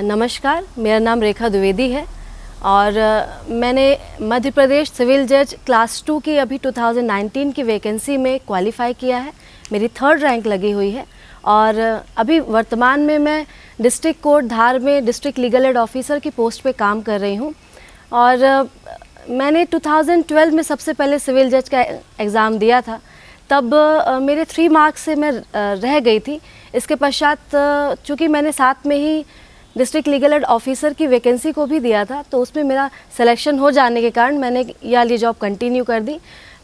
नमस्कार, मेरा नाम रेखा द्विवेदी है और मैंने मध्य प्रदेश सिविल जज क्लास 2 की अभी 2019 की वैकेंसी में क्वालिफ़ाई किया है। मेरी 3rd रैंक लगी हुई है और अभी वर्तमान में मैं डिस्ट्रिक्ट कोर्ट धार में डिस्ट्रिक्ट लीगल एड ऑफिसर की पोस्ट पे काम कर रही हूँ। और मैंने 2012 में सबसे पहले सिविल जज का एग्ज़ाम दिया था। तब मेरे 3 मार्क्स से मैं रह गई थी। इसके पश्चात चूँकि मैंने साथ में ही डिस्ट्रिक्ट लीगल एड ऑफिसर की वैकेंसी को भी दिया था, तो उसमें मेरा सिलेक्शन हो जाने के कारण मैंने ये जॉब कंटिन्यू कर दी।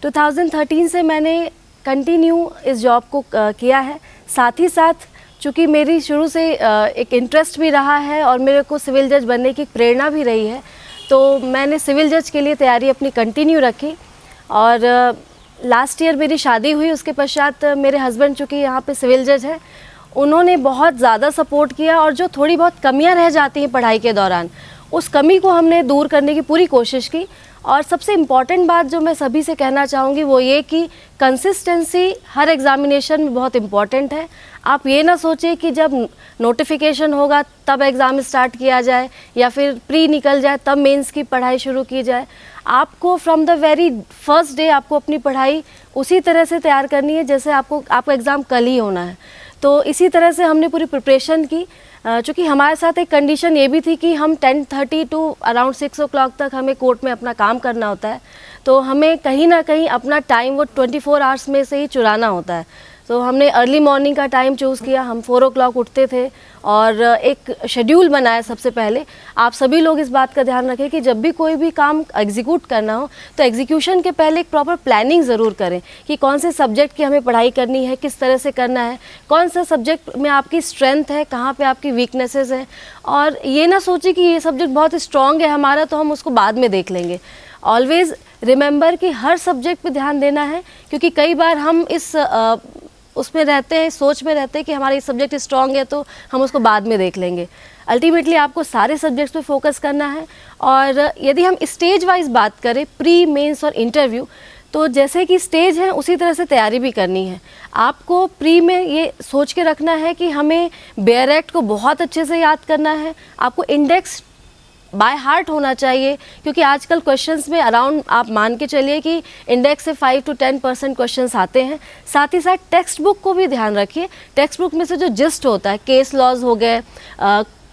2013 से मैंने कंटिन्यू इस जॉब को किया है। साथ ही साथ चूँकि मेरी शुरू से एक इंटरेस्ट भी रहा है और मेरे को सिविल जज बनने की प्रेरणा भी रही है, तो मैंने सिविल जज के लिए तैयारी अपनी कंटिन्यू रखी। और लास्ट ईयर मेरी शादी हुई। उसके पश्चात मेरे हस्बैंड चूँकि यहाँ पे सिविल जज है, उन्होंने बहुत ज़्यादा सपोर्ट किया और जो थोड़ी बहुत कमियां रह जाती हैं पढ़ाई के दौरान, उस कमी को हमने दूर करने की पूरी कोशिश की। और सबसे इम्पॉर्टेंट बात जो मैं सभी से कहना चाहूँगी वो ये कि कंसिस्टेंसी हर एग्ज़ामिनेशन में बहुत इम्पॉर्टेंट है। आप ये ना सोचें कि जब नोटिफिकेशन होगा तब एग्ज़ाम स्टार्ट किया जाए या फिर प्री निकल जाए तब मेंस की पढ़ाई शुरू की जाए। आपको from the very first day आपको अपनी पढ़ाई उसी तरह से तैयार करनी है जैसे आपका एग्ज़ाम कल ही होना है। तो इसी तरह से हमने पूरी प्रिपरेशन की। चूँकि हमारे साथ एक कंडीशन ये भी थी कि हम 10:30 टू अराउंड 6 o'clock तक हमें कोर्ट में अपना काम करना होता है, तो हमें कहीं ना कहीं अपना टाइम वो 24 आवर्स में से ही चुराना होता है। तो हमने अर्ली मॉर्निंग का टाइम चूज़ किया। हम 4 o'clock उठते थे और एक शेड्यूल बनाया। सबसे पहले आप सभी लोग इस बात का ध्यान रखें कि जब भी कोई भी काम एग्जीक्यूट करना हो तो एग्जीक्यूशन के पहले एक प्रॉपर प्लानिंग ज़रूर करें कि कौन से सब्जेक्ट की हमें पढ़ाई करनी है, किस तरह से करना है, कौन सा सब्जेक्ट में आपकी स्ट्रेंथ है, कहाँ पे आपकी वीकनेसेस हैं। और ये ना सोचिए कि ये सब्जेक्ट बहुत स्ट्रॉन्ग है हमारा तो हम उसको बाद में देख लेंगे। ऑलवेज़ रिमेंबर कि हर सब्जेक्ट पे ध्यान देना है, क्योंकि कई बार हम उसमें रहते हैं, सोच में रहते हैं कि हमारा ये सब्जेक्ट स्ट्रॉन्ग है तो हम उसको बाद में देख लेंगे। अल्टीमेटली आपको सारे सब्जेक्ट्स पे फोकस करना है। और यदि हम स्टेज वाइज बात करें, प्री, मेंस और इंटरव्यू, तो जैसे कि स्टेज है उसी तरह से तैयारी भी करनी है। आपको प्री में ये सोच के रखना है कि हमें बेयर एक्ट को बहुत अच्छे से याद करना है। आपको इंडेक्स बाय हार्ट होना चाहिए, क्योंकि आजकल क्वेश्चंस में अराउंड आप मान के चलिए कि इंडेक्स से 5 to 10% क्वेश्चंस आते हैं। साथ ही साथ टेक्स्ट बुक को भी ध्यान रखिए। टेक्स्ट बुक में से जो जिस्ट होता है, केस लॉज हो गए,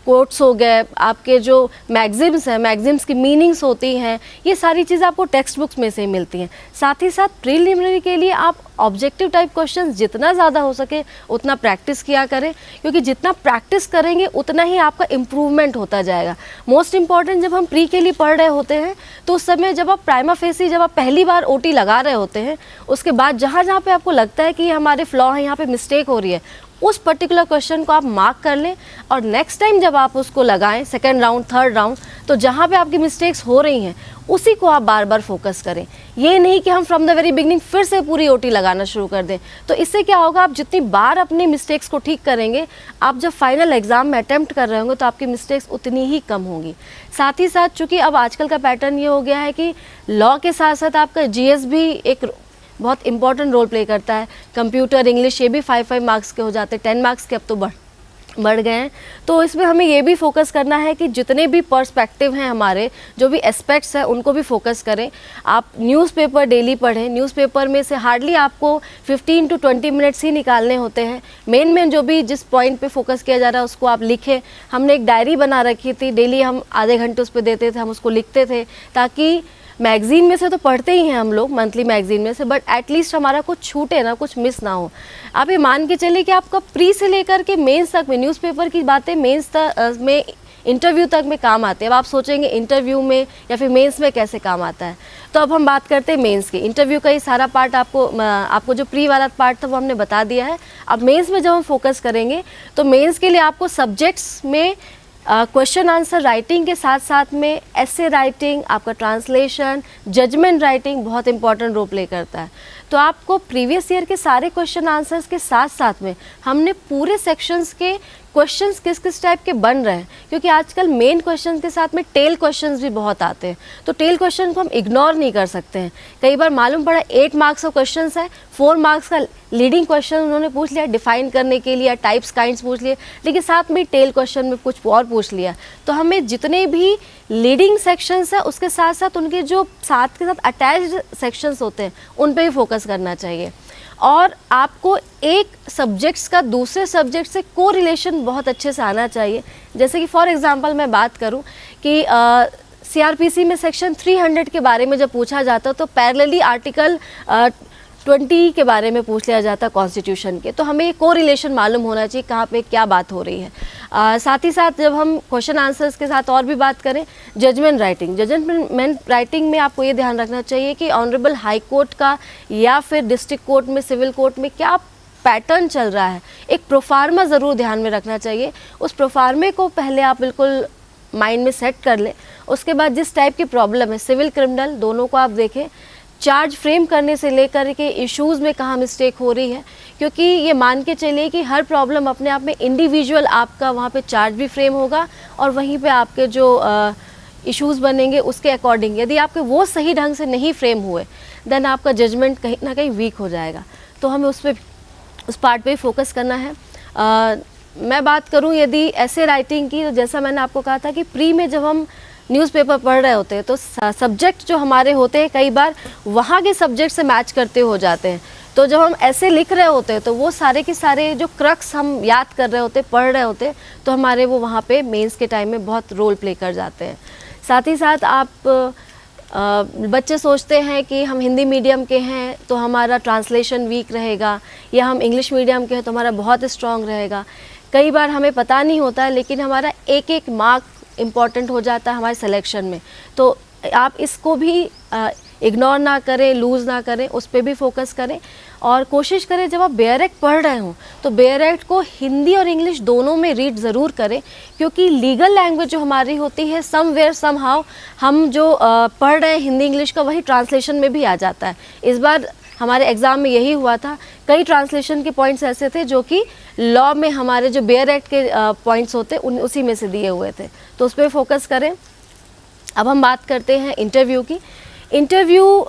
कोट्स हो गए, आपके जो मैगज़िम्स हैं, मैगज़िम्स की मीनिंग्स होती हैं, ये सारी चीज़ें आपको टेक्स्ट बुक्स में से ही मिलती हैं। साथ ही साथ प्रीलिमिनरी के लिए आप ऑब्जेक्टिव टाइप क्वेश्चंस जितना ज़्यादा हो सके उतना प्रैक्टिस किया करें, क्योंकि जितना प्रैक्टिस करेंगे उतना ही आपका इम्प्रूवमेंट होता जाएगा। मोस्ट इम्पॉर्टेंट, जब हम प्री के लिए पढ़ रहे होते हैं तो उस समय जब आप प्राइमा फेसी, जब आप पहली बार ओटी लगा रहे होते हैं, उसके बाद जहाँ जहाँ पे आपको लगता है कि हमारे फ्लॉ है, यहाँ पे मिस्टेक हो रही है, उस पर्टिकुलर क्वेश्चन को आप मार्क कर लें और नेक्स्ट टाइम जब आप उसको लगाएं, 2nd राउंड, 3rd राउंड, तो जहाँ पे आपकी मिस्टेक्स हो रही हैं उसी को आप बार बार फोकस करें। ये नहीं कि हम फ्रॉम द वेरी बिगनिंग फिर से पूरी ओटी लगाना शुरू कर दें। तो इससे क्या होगा, आप जितनी बार अपनी मिस्टेक्स को ठीक करेंगे, आप जब फाइनल एग्जाम में अटेम्प्ट कर रहे होंगे तो आपकी मिस्टेक्स उतनी ही कम होंगी। साथ ही साथ चूँकि अब आजकल का पैटर्न ये हो गया है कि लॉ के साथ साथ आपका जीएस भी एक बहुत इंपॉर्टेंट रोल प्ले करता है। कंप्यूटर, इंग्लिश, ये भी 5-5 मार्क्स के हो जाते हैं, 10 मार्क्स के अब तो बढ़ गए हैं। तो इसमें हमें ये भी फोकस करना है कि जितने भी पर्सपेक्टिव हैं हमारे, जो भी एस्पेक्ट्स हैं, उनको भी फोकस करें। आप न्यूज़पेपर डेली पढ़ें। न्यूज़पेपर में से हार्डली आपको 15 to 20 मिनट्स ही निकालने होते हैं। मेन जो भी जिस पॉइंट पे फोकस किया जा रहा है उसको आप लिखें। हमने एक डायरी बना रखी थी, डेली हम आधे घंटे उस पर देते थे, हम उसको लिखते थे, ताकि मैगज़ीन में से तो पढ़ते ही हैं हम लोग, मंथली मैगज़ीन में से, बट एटलीस्ट हमारा कुछ छूटे ना, कुछ मिस ना हो। आप ये मान के चलिए कि आपका प्री से लेकर के मेंस तक में न्यूज़पेपर की बातें मेंस में, इंटरव्यू तक में काम आते हैं। अब आप सोचेंगे इंटरव्यू में या फिर मेंस में कैसे काम आता है, तो अब हम बात करते हैं मेंस की। इंटरव्यू का ही सारा पार्ट आपको जो प्री वाला पार्ट था वो हमने बता दिया है। अब मेंस में जब हम फोकस करेंगे तो मेंस के लिए आपको सब्जेक्ट्स में क्वेश्चन आंसर राइटिंग के साथ साथ में एसे राइटिंग, आपका ट्रांसलेशन, जजमेंट राइटिंग बहुत इंपॉर्टेंट रोल प्ले करता है। तो आपको प्रीवियस ईयर के सारे क्वेश्चन आंसर्स के साथ साथ में हमने पूरे सेक्शंस के क्वेश्चंस किस किस टाइप के बन रहे हैं, क्योंकि आजकल मेन क्वेश्चन के साथ में टेल क्वेश्चंस भी बहुत आते हैं, तो टेल क्वेश्चन को हम इग्नोर नहीं कर सकते हैं। कई बार मालूम पड़ा 8 मार्क्स का क्वेश्चन है, 4 मार्क्स का लीडिंग क्वेश्चन उन्होंने पूछ लिया डिफाइन करने के लिए, टाइप्स काइंड्स पूछ लिए, लेकिन साथ में टेल क्वेश्चन में कुछ और पूछ लिया। तो हमें जितने भी लीडिंग सेक्शंस है उसके साथ साथ उनके जो साथ के साथ अटैच्ड सेक्शंस होते हैं उन पे भी फोकस करना चाहिए। और आपको एक सब्जेक्ट्स का दूसरे सब्जेक्ट से को रिलेशन बहुत अच्छे से आना चाहिए। जैसे कि फॉर एग्जांपल मैं बात करूं कि सीआरपीसी में सेक्शन 300 के बारे में जब पूछा जाता तो पैरेलली आर्टिकल 20 के बारे में पूछ लिया जाता कॉन्स्टिट्यूशन के, तो हमें ये को रिलेशन मालूम होना चाहिए कहाँ पे क्या बात हो रही है। साथ ही साथ जब हम क्वेश्चन आंसर्स के साथ और भी बात करें, जजमेंट राइटिंग में आपको ये ध्यान रखना चाहिए कि ऑनरेबल हाई कोर्ट का या फिर डिस्ट्रिक्ट कोर्ट में, सिविल कोर्ट में क्या पैटर्न चल रहा है, एक प्रोफार्मा ज़रूर ध्यान में रखना चाहिए। उस प्रोफार्मे को पहले आप बिल्कुल माइंड में सेट कर लें। उसके बाद जिस टाइप की प्रॉब्लम है, सिविल क्रिमिनल दोनों को आप देखें, चार्ज फ्रेम करने से लेकर के इश्यूज़ में कहाँ मिस्टेक हो रही है, क्योंकि ये मान के चलिए कि हर प्रॉब्लम अपने आप में इंडिविजुअल आपका वहाँ पे चार्ज भी फ्रेम होगा और वहीं पे आपके जो इश्यूज़ बनेंगे उसके अकॉर्डिंग यदि आपके वो सही ढंग से नहीं फ्रेम हुए देन आपका जजमेंट कहीं ना कहीं वीक हो जाएगा। तो हमें उस पार्ट पे ही फोकस करना है। मैं बात करूँ यदि ऐसे राइटिंग की, तो जैसा मैंने आपको कहा था कि प्री में जब हम न्यूज़पेपर पढ़ रहे होते हैं तो सब्जेक्ट जो हमारे होते हैं कई बार वहाँ के सब्जेक्ट से मैच करते हो जाते हैं। तो जब हम ऐसे लिख रहे होते हैं तो वो सारे के सारे जो क्रक्स हम याद कर रहे होते, पढ़ रहे होते, तो हमारे वो वहाँ पे मेंस के टाइम में बहुत रोल प्ले कर जाते हैं। साथ ही साथ आप बच्चे सोचते हैं कि हम हिंदी मीडियम के हैं तो हमारा ट्रांसलेशन वीक रहेगा, या हम इंग्लिश मीडियम के हैं तो हमारा बहुत स्ट्रॉन्ग रहेगा। कई बार हमें पता नहीं होता है, लेकिन हमारा एक एक मार्क इम्पॉर्टेंट हो जाता है हमारे सिलेक्शन में। तो आप इसको भी इग्नोर ना करें, लूज़ ना करें, उस पर भी फोकस करें। और कोशिश करें जब आप बेयर एक्ट पढ़ रहे हों तो बेयर एक्ट को हिंदी और इंग्लिश दोनों में रीड ज़रूर करें, क्योंकि लीगल लैंग्वेज जो हमारी होती है समवेयर समहाउ हम जो पढ़ रहे हैं हिंदी इंग्लिश का वही ट्रांसलेशन में भी आ जाता है। इस बार हमारे एग्ज़ाम में यही हुआ था, कई ट्रांसलेशन के पॉइंट्स ऐसे थे जो कि लॉ में हमारे जो बेयर एक्ट के पॉइंट्स होते उसी में से दिए हुए थे, तो उस पर फोकस करें। अब हम बात करते हैं इंटरव्यू की। इंटरव्यू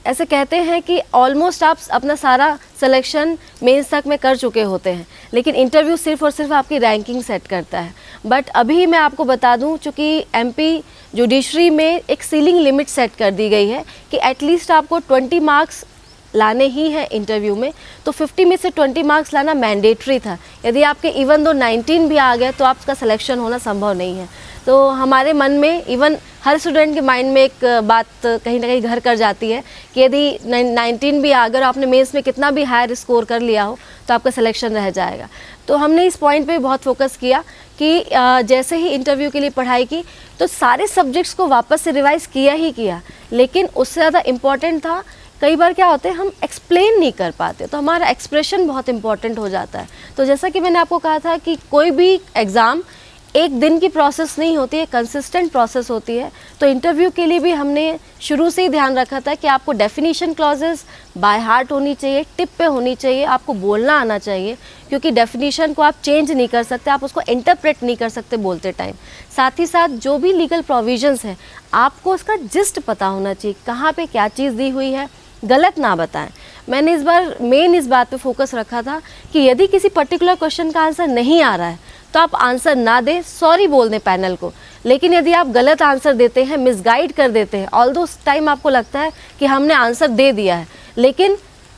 ऐसे कहते हैं कि ऑलमोस्ट आप अपना सारा सिलेक्शन मेंस तक में कर चुके होते हैं, लेकिन इंटरव्यू सिर्फ और सिर्फ आपकी रैंकिंग सेट करता है। बट अभी मैं आपको बता दूं, चूँकि एमपी जुडिशरी में एक सीलिंग लिमिट सेट कर दी गई है कि एटलीस्ट आपको 20 मार्क्स लाने ही है इंटरव्यू में, तो 50 में से 20 मार्क्स लाना मैंडेटरी था। यदि आपके इवन दो 19 भी आ गए तो आपका सिलेक्शन होना संभव नहीं है। तो हमारे मन में, इवन हर स्टूडेंट के माइंड में एक बात कहीं ना कहीं घर कर जाती है कि यदि 19 भी अगर आपने मेंस में कितना भी हायर स्कोर कर लिया हो तो आपका सिलेक्शन रह जाएगा। तो हमने इस पॉइंट पे बहुत फोकस किया कि जैसे ही इंटरव्यू के लिए पढ़ाई की तो सारे सब्जेक्ट्स को वापस से रिवाइज़ किया ही किया, लेकिन उससे ज़्यादा इम्पॉर्टेंट था, कई बार क्या होते हैं हम एक्सप्लेन नहीं कर पाते, तो हमारा एक्सप्रेशन बहुत इंपॉर्टेंट हो जाता है। तो जैसा कि मैंने आपको कहा था कि कोई भी एग्ज़ाम एक दिन की प्रोसेस नहीं होती है, कंसिस्टेंट प्रोसेस होती है। तो इंटरव्यू के लिए भी हमने शुरू से ही ध्यान रखा था कि आपको डेफिनेशन क्लॉजेस बाय हार्ट होनी चाहिए, टिप पे होनी चाहिए, आपको बोलना आना चाहिए, क्योंकि डेफिनेशन को आप चेंज नहीं कर सकते, आप उसको इंटरप्रेट नहीं कर सकते बोलते टाइम। साथ ही साथ जो भी लीगल प्रोविजंस हैं आपको उसका जिस्ट पता होना चाहिए, कहाँ पे क्या चीज़ दी हुई है, गलत ना बताएं। मैंने इस बार मेन इस बात पे फोकस रखा था कि यदि किसी पर्टिकुलर क्वेश्चन का आंसर नहीं आ रहा है तो आप आंसर ना दें, सॉरी बोल दें पैनल को। लेकिन यदि आप गलत आंसर देते हैं, मिसगाइड कर देते हैं, ऑल्दो उस टाइम आपको लगता है कि हमने आंसर दे दिया है, लेकिन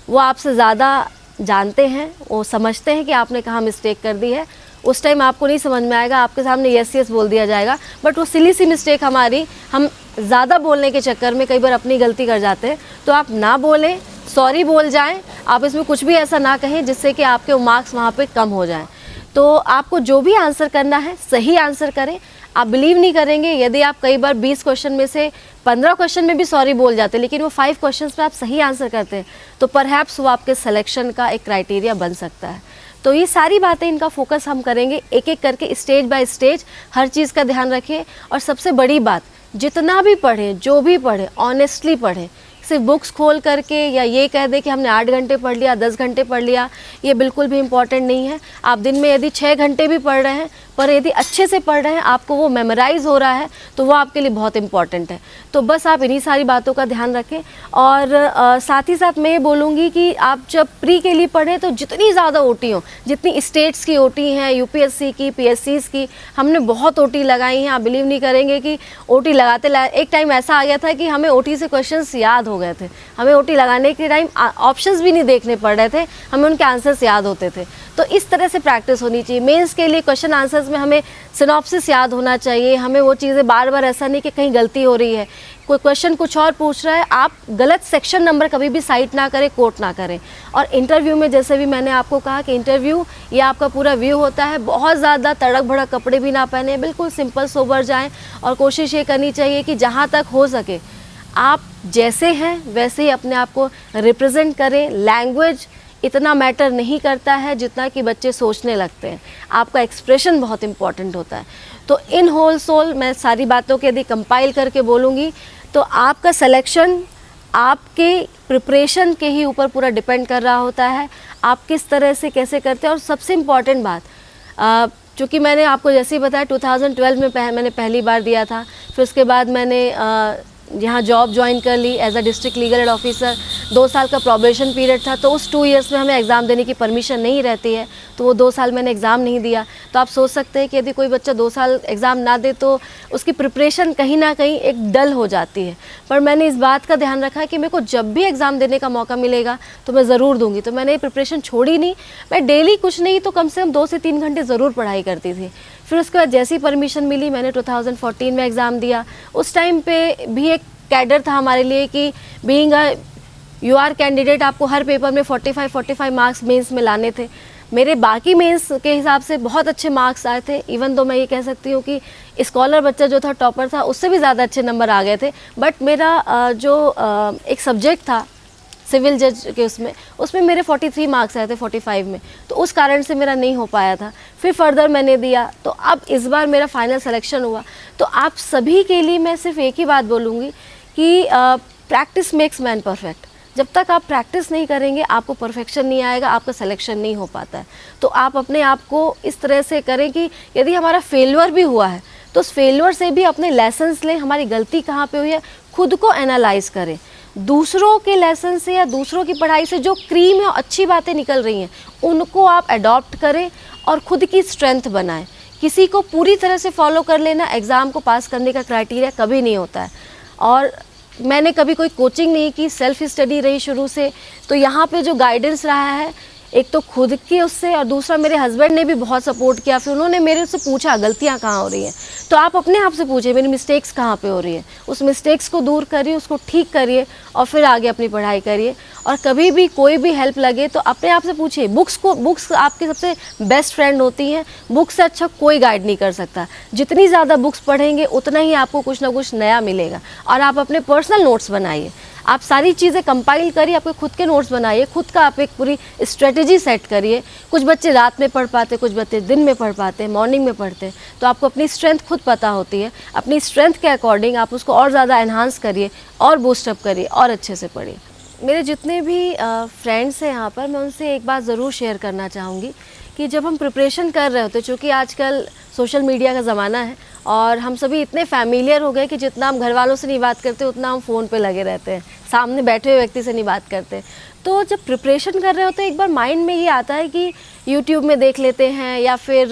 वो आपसे ज़्यादा जानते हैं, वो समझते हैं कि आपने कहाँ मिस्टेक कर दी है, उस टाइम आपको नहीं समझ में आएगा, आपके सामने यस यस बोल दिया जाएगा। बट वो सिली सी मिस्टेक हमारी, हम ज़्यादा बोलने के चक्कर में कई बार अपनी गलती कर जाते हैं। तो आप ना बोलें, सॉरी बोल जाएं, आप इसमें कुछ भी ऐसा ना कहें जिससे कि आपके मार्क्स वहाँ पे कम हो जाएं। तो आपको जो भी आंसर करना है सही आंसर करें। आप बिलीव नहीं करेंगे, यदि आप कई बार 20 क्वेश्चन में से 15 क्वेश्चन में भी सॉरी बोल जाते हैं, लेकिन वो 5 क्वेश्चंस में आप सही आंसर करते हैं, तो परहैप्स वो आपके सिलेक्शन का एक क्राइटेरिया बन सकता है। तो ये सारी बातें, इनका फोकस हम करेंगे एक एक करके, स्टेज बाय स्टेज, हर चीज़ का ध्यान रखें। और सबसे बड़ी बात, जितना भी पढ़ें, जो भी पढ़ें, ऑनेस्टली पढ़ें, सिर्फ बुक्स खोल करके या ये कह दे कि हमने 8 घंटे पढ़ लिया, 10 घंटे पढ़ लिया, ये बिल्कुल भी इम्पॉर्टेंट नहीं है। आप दिन में यदि 6 घंटे भी पढ़ रहे हैं, पर यदि अच्छे से पढ़ रहे हैं, आपको वो मेमोराइज़ हो रहा है, तो वो आपके लिए बहुत इंपॉर्टेंट है। तो बस आप इन्हीं सारी बातों का ध्यान रखें। और साथ ही साथ मैं ये बोलूँगी कि आप जब प्री के लिए पढ़ें तो जितनी ज़्यादा ओटी हो, जितनी स्टेट्स की ओटी हैं, यूपीएससी की, पीएससीज़ की, हमने बहुत ओटी लगाई हैं। आप बिलीव नहीं करेंगे कि ओटी लगाते एक टाइम ऐसा आ गया था कि हमें ओटी से क्वेश्चंस याद हो गए थे। हमें ओटी लगाने के टाइम ऑप्शंस भी नहीं देखने पड़ रहे थे, हमें उनके आंसर्स याद होते थे। तो इस तरह से प्रैक्टिस होनी चाहिए। मेंस के लिए क्वेश्चन आंसर्स में हमें सिनॉप्सिस याद होना चाहिए। हमें वो चीज़ें बार बार ऐसा नहीं कि कहीं गलती हो रही है, कोई क्वेश्चन कुछ और पूछ रहा है, आप गलत सेक्शन नंबर कभी भी साइट ना करें, कोट ना करें। और इंटरव्यू में जैसे भी मैंने आपको कहा कि इंटरव्यू ये आपका पूरा व्यू होता है। बहुत ज़्यादा तड़क भड़क कपड़े भी ना पहने, बिल्कुल सिंपल सोबर जाएं। और कोशिश ये करनी चाहिए कि जहाँ तक हो सके आप जैसे हैं वैसे ही अपने आप को रिप्रेजेंट करें। लैंग्वेज इतना मैटर नहीं करता है जितना कि बच्चे सोचने लगते हैं। आपका एक्सप्रेशन बहुत इंपॉर्टेंट होता है। तो इन होल सोल मैं सारी बातों के यदि कंपाइल करके बोलूँगी तो आपका सिलेक्शन आपके प्रिपरेशन के ही ऊपर पूरा डिपेंड कर रहा होता है, आप किस तरह से कैसे करते हैं। और सबसे इम्पॉर्टेंट बात, चूँकि मैंने आपको जैसे ही बताया 2012 में मैंने पहली बार दिया था, फिर उसके बाद मैंने यहाँ जॉब ज्वाइन कर ली as a district legal aid officer. 2 साल का प्रोबेशन पीरियड था, तो उस 2 इयर्स में हमें एग्ज़ाम देने की परमिशन नहीं रहती है, तो वो 2 साल मैंने एग्ज़ाम नहीं दिया। तो आप सोच सकते हैं कि यदि कोई बच्चा 2 साल एग्ज़ाम ना दे तो उसकी प्रिपरेशन कहीं ना कहीं एक डल हो जाती है। पर मैंने इस बात का ध्यान रखा कि मेरे को जब भी एग्ज़ाम देने का मौका मिलेगा तो मैं ज़रूर दूँगी। तो मैंने प्रिपरेशन छोड़ी नहीं, मैं डेली कुछ नहीं तो कम से कम 2 से 3 घंटे ज़रूर पढ़ाई करती थी। फिर उसके बाद जैसी परमिशन मिली मैंने 2014 में एग्ज़ाम दिया। उस टाइम पे भी एक कैडर था हमारे लिए कि बीइंग अ यूआर कैंडिडेट आपको हर पेपर में 45 मार्क्स मेंस में लाने थे। मेरे बाकी मेंस के हिसाब से बहुत अच्छे मार्क्स आए थे। इवन तो मैं ये कह सकती हूँ कि स्कॉलर बच्चा जो था टॉपर था, उससे भी ज़्यादा अच्छे नंबर आ गए थे। बट मेरा एक सब्जेक्ट था सिविल जज के, उसमें मेरे 43 मार्क्स आए थे 45 में, तो उस कारण से मेरा नहीं हो पाया था। फिर फर्दर मैंने दिया, तो अब इस बार मेरा फाइनल सिलेक्शन हुआ। तो आप सभी के लिए मैं सिर्फ एक ही बात बोलूँगी कि प्रैक्टिस मेक्स मैन परफेक्ट। जब तक आप प्रैक्टिस नहीं करेंगे आपको परफेक्शन नहीं आएगा, आपका सिलेक्शन नहीं हो पाता है। तो आप अपने आप को इस तरह से करें कि यदि हमारा फेलियर भी हुआ है तो उस फेलियर से भी अपने लेसन्स लें, हमारी गलती कहाँ पे हुई है खुद को एनालाइज करें। दूसरों के लेसन से या दूसरों की पढ़ाई से जो क्रीम है और अच्छी बातें निकल रही हैं उनको आप अडॉप्ट करें और ख़ुद की स्ट्रेंथ बनाएं। किसी को पूरी तरह से फॉलो कर लेना एग्ज़ाम को पास करने का क्राइटेरिया कभी नहीं होता है। और मैंने कभी कोई कोचिंग नहीं की, सेल्फ स्टडी रही शुरू से। तो यहाँ पे जो गाइडेंस रहा है एक तो खुद की उससे, और दूसरा मेरे हस्बैंड ने भी बहुत सपोर्ट किया। फिर उन्होंने मेरे से पूछा गलतियाँ कहाँ हो रही हैं, तो आप अपने आप से पूछिए मेरी मिस्टेक्स कहाँ पे हो रही है, उस मिस्टेक्स को दूर करिए, उसको ठीक करिए और फिर आगे अपनी पढ़ाई करिए। और कभी भी कोई भी हेल्प लगे तो अपने आप से पूछिए। बुक्स आपकी सबसे बेस्ट फ्रेंड होती हैं। बुक से अच्छा कोई गाइड नहीं कर सकता। जितनी ज़्यादा बुक्स पढ़ेंगे उतना ही आपको कुछ ना कुछ नया मिलेगा। और आप अपने पर्सनल नोट्स बनाइए, आप सारी चीज़ें कंपाइल करिए, आपके खुद के नोट्स बनाइए, खुद का आप एक पूरी स्ट्रेटजी सेट करिए। कुछ बच्चे रात में पढ़ पाते, कुछ बच्चे दिन में पढ़ पाते हैं, मॉर्निंग में पढ़ते हैं। तो आपको अपनी स्ट्रेंथ खुद पता होती है, अपनी स्ट्रेंथ के अकॉर्डिंग आप उसको और ज़्यादा एनहांस करिए और बूस्टअप करिए और अच्छे से पढ़िए। मेरे जितने भी फ्रेंड्स हैं यहाँ पर, मैं उनसे एक बात ज़रूर शेयर करना चाहूँगी कि जब हम प्रिपरेशन कर रहे होते, चूँकि आजकल सोशल मीडिया का ज़माना है और हम सभी इतने फैमिलियर हो गए कि जितना हम घर वालों से नहीं बात करते उतना हम फ़ोन पे लगे रहते हैं, सामने बैठे हुए व्यक्ति से नहीं बात करते। तो जब प्रिपरेशन कर रहे होते एक बार माइंड में ये आता है कि यूट्यूब में देख लेते हैं या फिर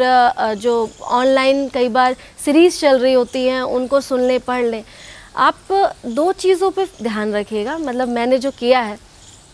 जो ऑनलाइन कई बार सीरीज़ चल रही होती हैं उनको सुन लें, पढ़ लें। आप 2 चीज़ों पे ध्यान रखिएगा। मतलब मैंने जो किया है,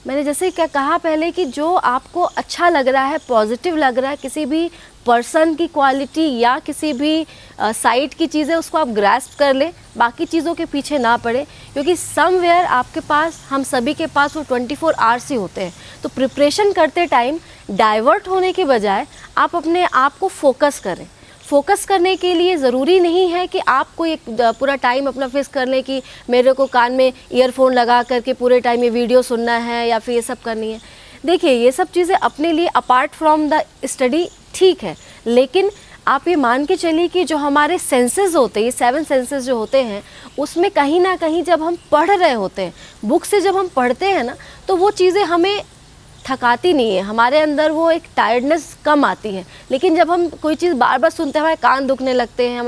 मैंने जैसे क्या कहा पहले कि जो आपको अच्छा लग रहा है, पॉजिटिव लग रहा है, किसी भी पर्सन की क्वालिटी या किसी भी साइट की चीज़ें, उसको आप ग्रैस्प कर लें, बाकी चीज़ों के पीछे ना पड़े। क्योंकि समवेयर आपके पास, हम सभी के पास वो 24 आवर्स ही होते हैं। तो प्रिपरेशन करते टाइम डाइवर्ट होने के बजाय आप अपने आप को फोकस करें। फोकस करने के लिए ज़रूरी नहीं है कि आपको एक पूरा टाइम अपना फिक्स कर लें कि मेरे को कान में ईयरफोन लगा करके पूरे टाइम ये वीडियो सुनना है या फिर ये सब करनी है। देखिए ये सब चीज़ें अपने लिए अपार्ट फ्रॉम द स्टडी ठीक है, लेकिन आप ये मान के चलिए कि जो हमारे सेंसेस होते हैं, ये 7 सेंसेस जो होते हैं, उसमें कहीं ना कहीं जब हम पढ़ रहे होते हैं, बुक से जब हम पढ़ते हैं ना, तो वो चीज़ें हमें थकाती नहीं है, हमारे अंदर वो एक टायर्डनेस कम आती है। लेकिन जब हम कोई चीज़ बार बार सुनते हैं, हमारे कान दुखने लगते हैं,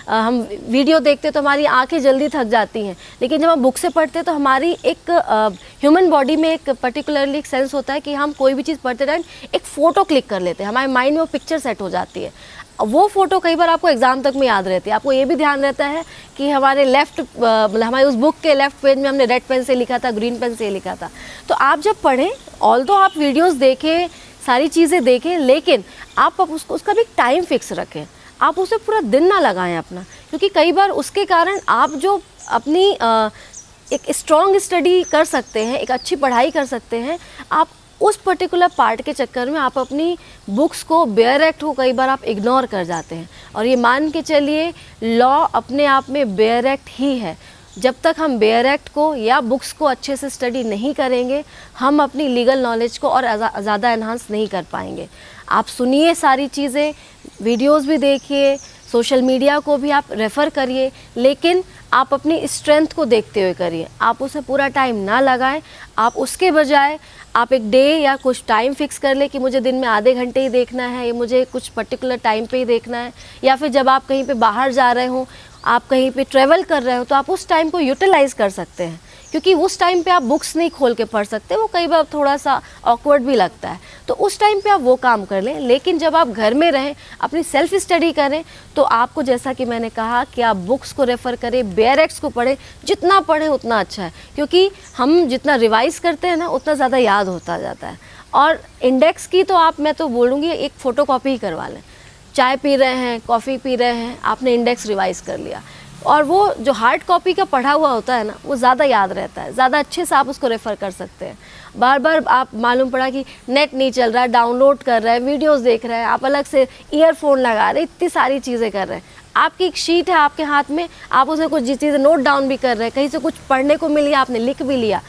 हम वीडियो देखते हैं तो हमारी आंखें जल्दी थक जाती हैं। लेकिन जब हम बुक से पढ़ते हैं तो हमारी एक ह्यूमन बॉडी में एक पर्टिकुलरली एक सेंस होता है कि हम कोई भी चीज़ पढ़ते टाइम एक फ़ोटो क्लिक कर लेते हैं, हमारे माइंड में वो पिक्चर सेट हो जाती है। वो फ़ोटो कई बार आपको एग्ज़ाम तक में याद रहती है। आपको ये भी ध्यान रहता है कि हमारे मतलब हमारे उस बुक के लेफ़्ट पेज में हमने रेड पेन से लिखा था, ग्रीन पेन से लिखा था। तो आप जब पढ़ें, ऑल्दो आप वीडियोस देखें, सारी चीज़ें देखें, लेकिन आप उसका भी टाइम फिक्स रखें। आप उसे पूरा दिन ना लगाएं अपना, क्योंकि कई बार उसके कारण आप जो अपनी एक स्ट्रॉन्ग स्टडी कर सकते हैं, एक अच्छी पढ़ाई कर सकते हैं, आप उस पर्टिकुलर पार्ट के चक्कर में आप अपनी बुक्स को, बेयर एक्ट को कई बार आप इग्नोर कर जाते हैं। और ये मान के चलिए, लॉ अपने आप में बेयर एक्ट ही है। जब तक हम बेयर एक्ट को या बुक्स को अच्छे से स्टडी नहीं करेंगे, हम अपनी लीगल नॉलेज को और ज़्यादा एनहांस नहीं कर पाएंगे। आप सुनिए सारी चीज़ें, वीडियोस भी देखिए, सोशल मीडिया को भी आप रेफ़र करिए, लेकिन आप अपनी स्ट्रेंथ को देखते हुए करिए। आप उसे पूरा टाइम ना लगाएं। आप उसके बजाय आप एक डे या कुछ टाइम फिक्स कर ले कि मुझे दिन में आधे घंटे ही देखना है, ये मुझे कुछ पर्टिकुलर टाइम पे ही देखना है। या फिर जब आप कहीं पे बाहर जा रहे हो, आप कहीं पे ट्रैवल कर रहे हो, तो आप उस टाइम को यूटिलाइज़ कर सकते हैं, क्योंकि उस टाइम पे आप बुक्स नहीं खोल के पढ़ सकते, वो कई बार थोड़ा सा ऑकवर्ड भी लगता है। तो उस टाइम पे आप वो काम कर लें। लेकिन जब आप घर में रहें, अपनी सेल्फ स्टडी करें, तो आपको, जैसा कि मैंने कहा, कि आप बुक्स को रेफ़र करें, बेयर एक्ट्स को पढ़ें। जितना पढ़ें उतना अच्छा है, क्योंकि हम जितना रिवाइज़ करते हैं ना, उतना ज़्यादा याद होता जाता है। और इंडेक्स की तो मैं तो बोलूँगी एक फ़ोटोकॉपी ही करवा लें। चाय पी रहे हैं, कॉफ़ी पी रहे हैं, आपने इंडेक्स रिवाइज़ कर लिया, और वो जो हार्ड कॉपी का पढ़ा हुआ होता है ना, वो ज़्यादा याद रहता है, ज़्यादा अच्छे से आप उसको रेफ़र कर सकते हैं। बार बार आप मालूम पड़ा कि नेट नहीं चल रहा है, डाउनलोड कर रहे हैं, वीडियोस देख रहे हैं, आप अलग से ईयरफोन लगा रहे हैं, इतनी सारी चीज़ें कर रहे हैं। आपकी एक शीट है आपके हाथ में, आप उसमें कुछ चीज़ें नोट डाउन भी कर रहे हैं, कहीं से कुछ पढ़ने को मिली, आपने लिख भी लिया।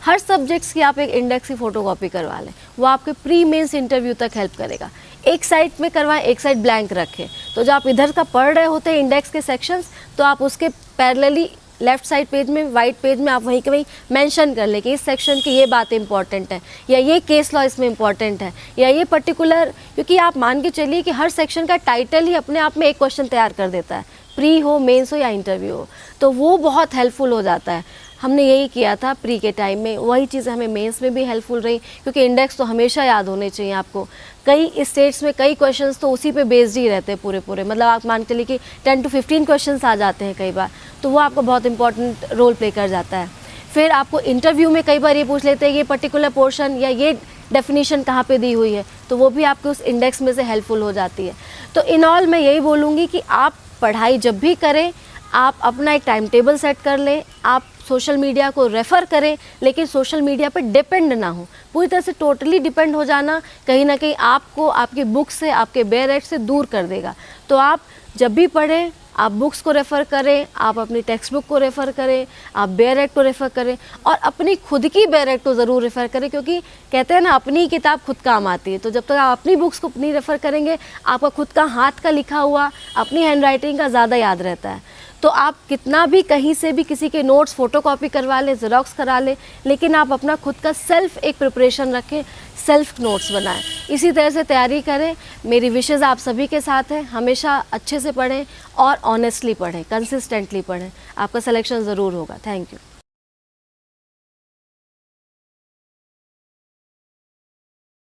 हर सब्जेक्ट्स की आप एक इंडेक्स की फ़ोटोकॉपी करवा लें, वो आपके प्री मेंस इंटरव्यू तक हेल्प करेगा। एक साइड में करवाएं, एक साइड ब्लैंक रखें, तो जो आप इधर का पढ़ रहे होते हैं इंडेक्स के सेक्शंस, तो आप उसके पैरेलली लेफ़्ट साइड पेज में, वाइट पेज में आप वहीं के वहीं मेंशन कर लें कि इस सेक्शन की ये बात इंपॉर्टेंट है, या ये केस लॉ इसमें इंपॉर्टेंट है, या ये पर्टिकुलर, क्योंकि आप मान के चलिए कि हर सेक्शन का टाइटल ही अपने आप में एक क्वेश्चन तैयार कर देता है, प्री हो, मेंस हो या इंटरव्यू हो, तो वो बहुत हेल्पफुल हो जाता है। हमने यही किया था प्री के टाइम में, वही चीज़ें हमें मेंस में भी हेल्पफुल रही, क्योंकि इंडेक्स तो हमेशा याद होने चाहिए आपको। कई स्टेट्स में कई क्वेश्चंस तो उसी पे बेस्ड ही रहते हैं पूरे, मतलब आप मान के चलिए कि 10 to 15 क्वेश्चंस आ जाते हैं कई बार, तो वो आपको बहुत इंपॉर्टेंट रोल प्ले कर जाता है। फिर आपको इंटरव्यू में कई बार ये पूछ लेते हैं ये पर्टिकुलर पोर्शन या ये डेफिनेशन कहाँ पे दी हुई है, तो वो भी आपके उस इंडेक्स में से हेल्पफुल हो जाती है। तो इन ऑल मैं यही बोलूँगी कि आप पढ़ाई जब भी करें, आप अपना एक टाइम टेबल सेट कर लें, आप सोशल मीडिया को रेफ़र करें, लेकिन सोशल मीडिया पे डिपेंड ना हो। पूरी तरह से टोटली डिपेंड हो जाना कहीं ना कहीं आपको आपकी बुक से, आपके बेयर एक्ट से दूर कर देगा। तो आप जब भी पढ़ें, आप बुक्स को रेफ़र करें, आप अपनी टेक्स्ट बुक को रेफ़र करें, आप बेयर एक्ट को रेफ़र करें, और अपनी खुद की बेयर एक्ट को ज़रूर रेफ़र करें, क्योंकि कहते हैं ना, अपनी किताब खुद काम आती है। तो जब तक आप अपनी बुक्स को नहीं रेफ़र करेंगे, आपका खुद का हाथ का लिखा हुआ, अपनी हैंडराइटिंग का ज़्यादा याद रहता है। तो आप कितना भी कहीं से भी किसी के नोट्स फ़ोटोकॉपी करवा लें, ज़ेरॉक्स करा लें, लेकिन आप अपना खुद का सेल्फ एक प्रिपरेशन रखें, सेल्फ नोट्स बनाएं। इसी तरह से तैयारी करें। मेरी विशेज़ आप सभी के साथ हैं, हमेशा अच्छे से पढ़ें और ऑनेस्टली पढ़ें, कंसिस्टेंटली पढ़ें, आपका सिलेक्शन ज़रूर होगा। Thank you.